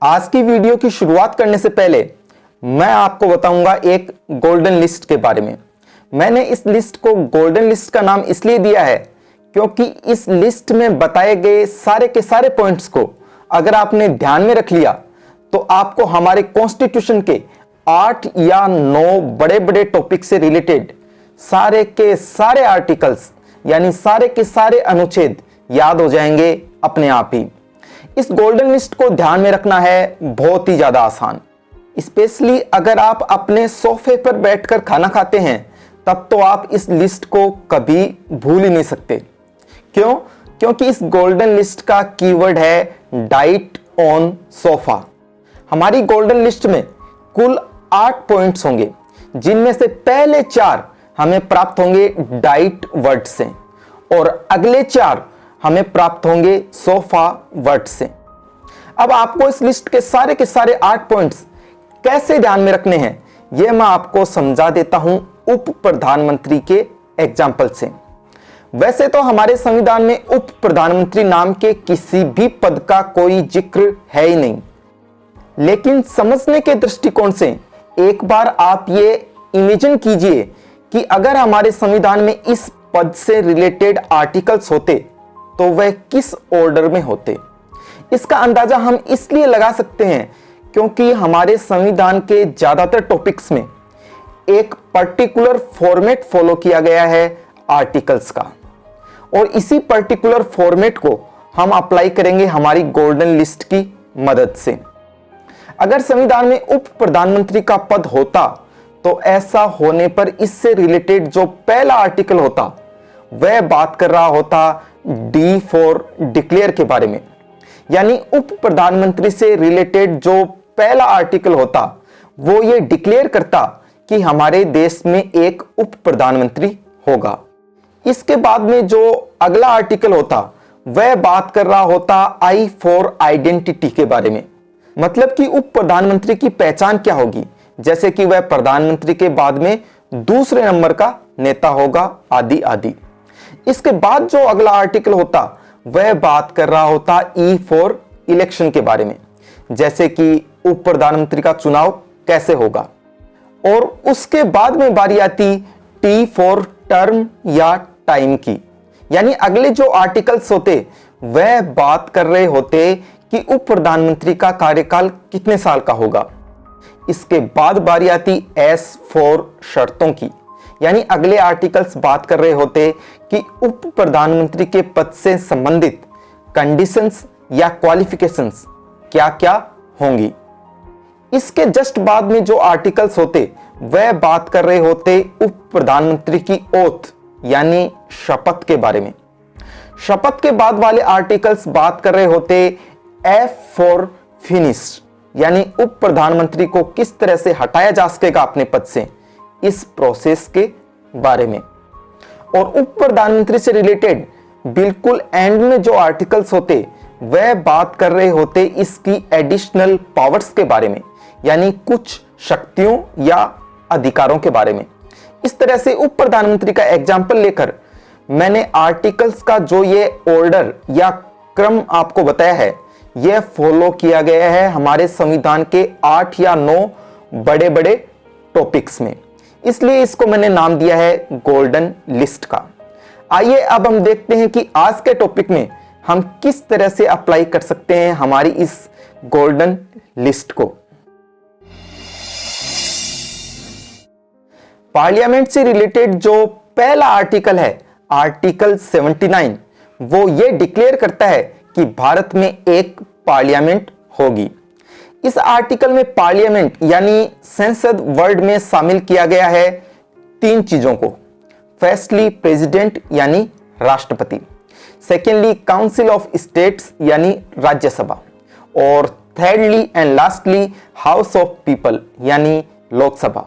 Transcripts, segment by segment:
आज की वीडियो की शुरुआत करने से पहले मैं आपको बताऊंगा एक गोल्डन लिस्ट के बारे में। मैंने इस लिस्ट को गोल्डन लिस्ट का नाम इसलिए दिया है क्योंकि इस लिस्ट में बताए गए सारे के सारे पॉइंट्स को अगर आपने ध्यान में रख लिया तो आपको हमारे कॉन्स्टिट्यूशन के 8 या 9 बड़े बड़े टॉपिक से रिलेटेड सारे के सारे आर्टिकल्स यानी सारे के सारे अनुच्छेद याद हो जाएंगे अपने आप ही। इस गोल्डन लिस्ट को ध्यान में रखना है बहुत ही ज्यादा आसान, स्पेशली अगर आप अपने सोफे पर बैठकर खाना खाते हैं तब तो आप इस लिस्ट को कभी भूल ही नहीं सकते। क्यों? क्योंकि इस गोल्डन लिस्ट का कीवर्ड है डाइट ऑन सोफा। हमारी गोल्डन लिस्ट में कुल 8 पॉइंट्स होंगे जिनमें से पहले 4 हमें प्राप्त होंगे डाइट वर्ड से और अगले 4 हमें प्राप्त होंगे सोफा वर्ड से। अब आपको इस लिस्ट के सारे 8 पॉइंट्स कैसे ध्यान में रखने हैं यह मैं आपको समझा देता हूं उप प्रधानमंत्री के एग्जाम्पल से। वैसे तो हमारे संविधान में उप प्रधानमंत्री नाम के किसी भी पद का कोई जिक्र है ही नहीं, लेकिन समझने के दृष्टिकोण से एक बार आप ये इमेजिन कीजिए कि अगर हमारे संविधान में इस पद से रिलेटेड आर्टिकल्स होते तो वह किस ऑर्डर में होते। इसका अंदाजा हम इसलिए लगा सकते हैं क्योंकि हमारे संविधान के ज्यादातर टॉपिक्स में एक पर्टिकुलर फॉर्मेट फॉलो किया गया है आर्टिकल्स का, और इसी पर्टिकुलर फॉर्मेट को हम अप्लाई करेंगे हमारी गोल्डन लिस्ट की मदद से। अगर संविधान में उप प्रधानमंत्री का पद होता तो ऐसा होने पर इससे रिलेटेड जो पहला आर्टिकल होता वह बात कर रहा होता डी फॉर डिक्लेयर के बारे में, यानी उप प्रधानमंत्री से रिलेटेड जो पहला आर्टिकल होता वो ये डिक्लेयर करता कि हमारे देश में एक उप प्रधानमंत्री होगा। इसके बाद में जो अगला आर्टिकल होता वह बात कर रहा होता आई फॉर आइडेंटिटी के बारे में, मतलब कि उप प्रधानमंत्री की पहचान क्या होगी, जैसे कि वह प्रधानमंत्री के बाद में दूसरे नंबर का नेता होगा आदि आदि। इसके बाद जो अगला आर्टिकल होता वह बात कर रहा होता ई फॉर इलेक्शन के बारे में, जैसे कि उप प्रधानमंत्री का चुनाव कैसे होगा। और उसके बाद में बारी आती टी फॉर टर्म या टाइम की, यानी अगले जो आर्टिकल्स होते वह बात कर रहे होते कि उप प्रधानमंत्री का कार्यकाल कितने साल का होगा। इसके बाद बारी आती एस फॉर शर्तों की, यानी अगले आर्टिकल्स बात कर रहे होते कि उप प्रधानमंत्री के पद से संबंधित कंडीशंस या क्वालिफिकेशंस क्या क्या होंगी। इसके जस्ट बाद में जो आर्टिकल्स होते वह बात कर रहे होते उप प्रधानमंत्री की ओथ यानी शपथ के बारे में। शपथ के बाद वाले आर्टिकल्स बात कर रहे होते एफ फॉर फिनिश, यानी उप प्रधानमंत्री को किस तरह से हटाया जा सकेगा अपने पद से, इस प्रोसेस के बारे में। और उप प्रधानमंत्री से रिलेटेड बिल्कुल एंड में जो आर्टिकल्स होते वह बात कर रहे होते इसकी एडिशनल पावर्स के बारे में, यानी कुछ शक्तियों या अधिकारों के बारे में। इस तरह से उप प्रधानमंत्री का एग्जाम्पल लेकर मैंने आर्टिकल्स का जो ये ऑर्डर या क्रम आपको बताया है यह फॉलो किया गया है हमारे संविधान के 8 या 9 बड़े बड़े टॉपिक्स में, इसलिए इसको मैंने नाम दिया है गोल्डन लिस्ट का। आइए अब हम देखते हैं कि आज के टॉपिक में हम किस तरह से अप्लाई कर सकते हैं हमारी इस गोल्डन लिस्ट को। पार्लियामेंट से रिलेटेड जो पहला आर्टिकल है आर्टिकल 79, वो ये डिक्लेयर करता है कि भारत में एक पार्लियामेंट होगी। इस आर्टिकल में पार्लियामेंट यानी संसद वर्ड में शामिल किया गया है 3 चीजों को। फर्स्टली प्रेसिडेंट यानी राष्ट्रपति, सेकेंडली काउंसिल ऑफ स्टेट्स यानी राज्यसभा, और thirdly and lastly house of people यानी लोकसभा।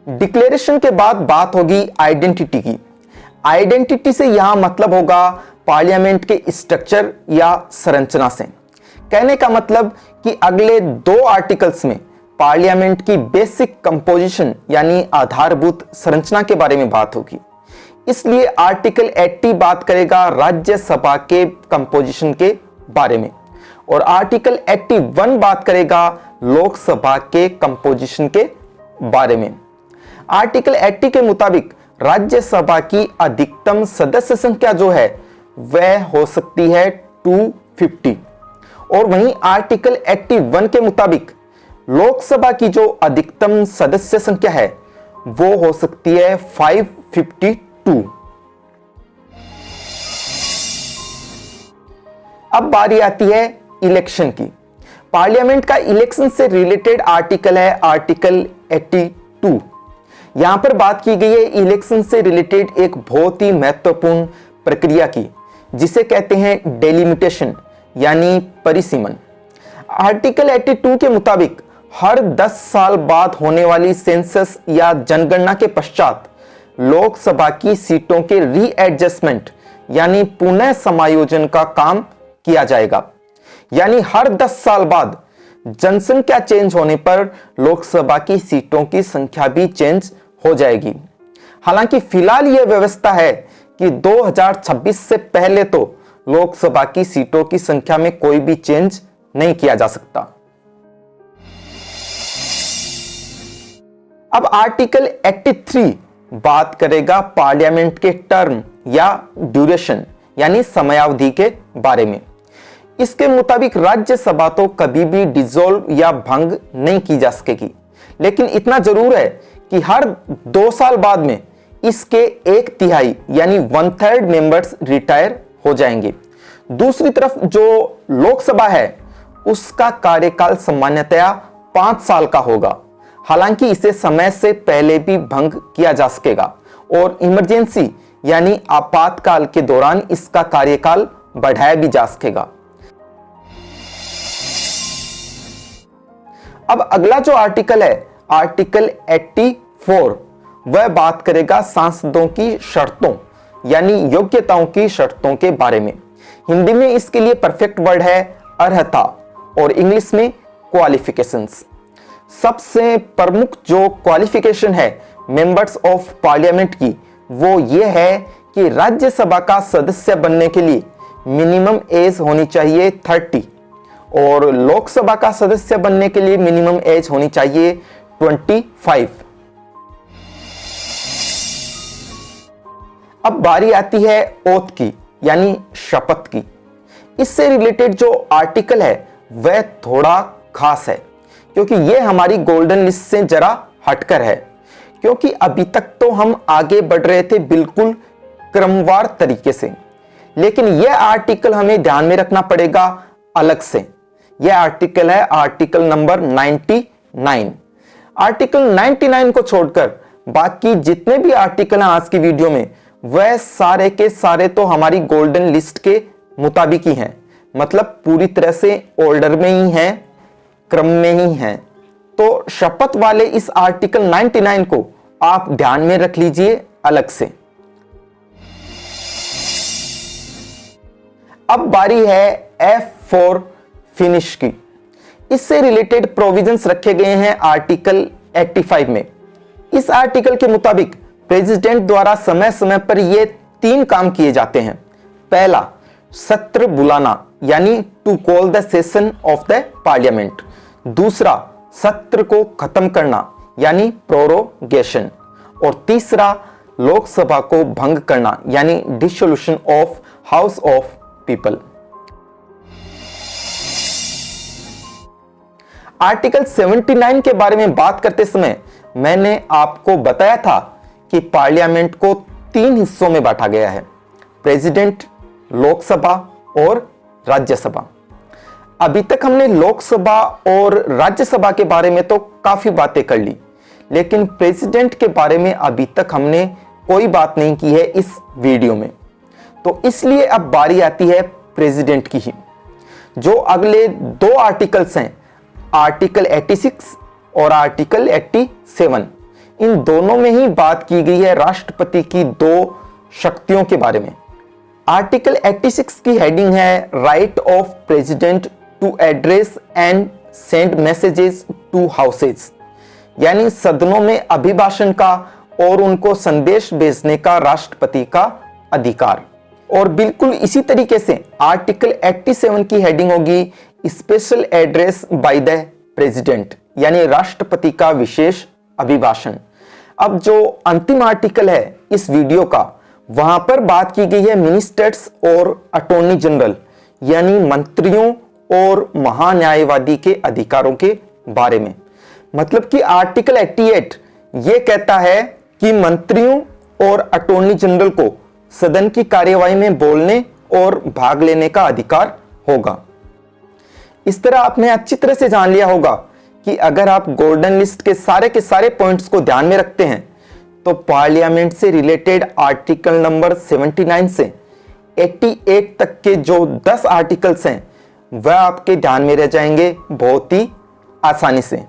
डिक्लेरेशन के बाद बात होगी आइडेंटिटी की। आइडेंटिटी से यहां मतलब होगा पार्लियामेंट के स्ट्रक्चर या संरचना से। कहने का मतलब कि अगले 2 आर्टिकल्स में पार्लियामेंट की बेसिक कंपोजिशन यानी आधारभूत संरचना के बारे में बात होगी। इसलिए आर्टिकल 80 बात करेगा राज्यसभा के कंपोजिशन के बारे में और आर्टिकल 81 बात करेगा लोकसभा के कंपोजिशन के बारे में। आर्टिकल 80 के मुताबिक राज्यसभा की अधिकतम सदस्य संख्या जो है वह हो सकती है 250 और वहीं आर्टिकल 81 के मुताबिक लोकसभा की जो अधिकतम सदस्य संख्या है वो हो सकती है 552। अब बारी आती है इलेक्शन की। पार्लियामेंट का इलेक्शन से रिलेटेड आर्टिकल है आर्टिकल 82। यहां पर बात की गई है इलेक्शन से रिलेटेड एक बहुत ही महत्वपूर्ण प्रक्रिया की जिसे कहते हैं डेलिमिटेशन यानी परिसीमन। आर्टिकल 82 के मुताबिक हर 10 साल बाद होने वाली सेंसस या जनगणना के पश्चात लोकसभा की सीटों के रीएडजस्टमेंट यानी पुनः समायोजन का काम किया जाएगा। यानी हर 10 साल बाद जनसंख्या चेंज होने पर लोकसभा की सीटों की संख्या भी चेंज हो जाएगी। हालांकि फिलहाल यह व्यवस्था है कि 2026 से पहले तो लोकसभा की सीटों की संख्या में कोई भी चेंज नहीं किया जा सकता। अब आर्टिकल 83 बात करेगा पार्लियामेंट के टर्म या ड्यूरेशन यानी समयावधि के बारे में। इसके मुताबिक राज्यसभा तो कभी भी डिसॉल्व या भंग नहीं की जा सकेगी, लेकिन इतना जरूर है कि हर 2 साल बाद में इसके 1/3 यानी 1/3 मेंबर्स रिटायर हो जाएंगे। दूसरी तरफ जो लोकसभा है उसका कार्यकाल सामान्यतया 5 साल का होगा। हालांकि इसे समय से पहले भी भंग किया जा सकेगा और इमरजेंसी यानी आपातकाल के दौरान इसका कार्यकाल बढ़ाया भी जा सकेगा। अब अगला जो आर्टिकल है आर्टिकल 84 वह बात करेगा सांसदों की शर्तों यानी योग्यताओं की शर्तों के बारे में। हिंदी में इसके लिए परफेक्ट वर्ड है अर्हता और इंग्लिश में क्वालिफिकेशंस। सबसे प्रमुख जो क्वालिफिकेशन है मेंबर्स ऑफ पार्लियामेंट की वो ये है कि राज्यसभा का सदस्य बनने के लिए मिनिमम एज होनी चाहिए 30 और लोकसभा का सदस्य बनने के लिए मिनिमम एज होनी चाहिए 25। अब बारी आती है ओथ की यानी शपथ की। इससे रिलेटेड जो आर्टिकल है वह थोड़ा खास है क्योंकि यह हमारी गोल्डन लिस्ट से जरा हटकर है, क्योंकि अभी तक तो हम आगे बढ़ रहे थे बिल्कुल क्रमवार तरीके से, लेकिन यह आर्टिकल हमें ध्यान में रखना पड़ेगा अलग से। यह आर्टिकल है आर्टिकल नंबर 99। आर्टिकल 99 को छोड़कर बाकी जितने भी आर्टिकल हैं आज की वीडियो में वह सारे के सारे तो हमारी गोल्डन लिस्ट के मुताबिक ही हैं, मतलब पूरी तरह से ऑर्डर में ही हैं, क्रम में ही हैं। तो शपथ वाले इस आर्टिकल 99 को आप ध्यान में रख लीजिए अलग से। अब बारी है F4 फिनिश की। इससे रिलेटेड प्रोविजंस रखे गए हैं आर्टिकल 85 में। इस आर्टिकल के मुताबिक प्रेसिडेंट द्वारा समय समय पर ये 3 काम किए जाते हैं। पहला, सत्र बुलाना यानी to call the session of the parliament. दूसरा, सत्र को खत्म करना यानी प्रोरोगेशन। और तीसरा, लोकसभा को भंग करना यानी dissolution of house of people. Article 79 के बारे में बात करते समय मैंने आपको बताया था कि पार्लियामेंट को 3 हिस्सों में बांटा गया है, प्रेसिडेंट, लोकसभा और राज्यसभा। अभी तक हमने लोकसभा और राज्यसभा के बारे में तो काफी बातें कर ली, लेकिन प्रेसिडेंट के बारे में अभी तक हमने कोई बात नहीं की है इस वीडियो में। तो इसलिए अब बारी आती है प्रेसिडेंट की ही। जो अगले 2 आर्टिकल्स हैं, आर्टिकल 86 और आर्टिकल 87, इन दोनों में ही बात की गई है राष्ट्रपति की 2 शक्तियों के बारे में। आर्टिकल 86 की हेडिंग है right of president to address and send messages to houses, यानी सदनों में अभिभाषण का और उनको संदेश भेजने का राष्ट्रपति का अधिकार। और बिल्कुल इसी तरीके से आर्टिकल 87 की हेडिंग होगी special address by the president, यानी राष्ट्रपति का विशेष अभिभाषण। अब जो अंतिम आर्टिकल है इस वीडियो का, वहां पर बात की गई है मिनिस्टर्स और अटॉर्नी जनरल यानी मंत्रियों और महान्यायवादी के अधिकारों के बारे में। मतलब कि आर्टिकल 88 ये कहता है कि मंत्रियों और अटॉर्नी जनरल को सदन की कार्यवाही में बोलने और भाग लेने का अधिकार होगा। इस तरह आपने अच्छी तरह से जान लिया होगा कि अगर आप गोल्डन लिस्ट के सारे पॉइंट्स को ध्यान में रखते हैं तो पार्लियामेंट से रिलेटेड आर्टिकल नंबर 79 से 88 तक के जो 10 आर्टिकल्स हैं वह आपके ध्यान में रह जाएंगे बहुत ही आसानी से।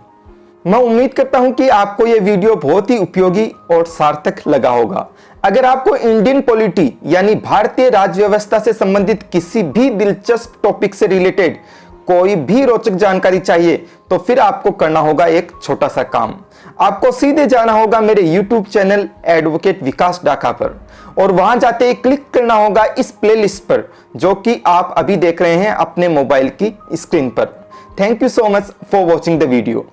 मैं उम्मीद करता हूं कि आपको यह वीडियो बहुत ही उपयोगी और सार्थक लगा होगा। अगर आपको इंडियन पॉलिटी यानी भारतीय राज्य व्यवस्था से संबंधित किसी भी दिलचस्प टॉपिक से रिलेटेड कोई भी रोचक जानकारी चाहिए तो फिर आपको करना होगा एक छोटा सा काम। आपको सीधे जाना होगा मेरे YouTube चैनल एडवोकेट विकास डाका पर और वहां जाते ही क्लिक करना होगा इस प्लेलिस्ट पर जो कि आप अभी देख रहे हैं अपने मोबाइल की स्क्रीन पर। Thank you so much for watching the video.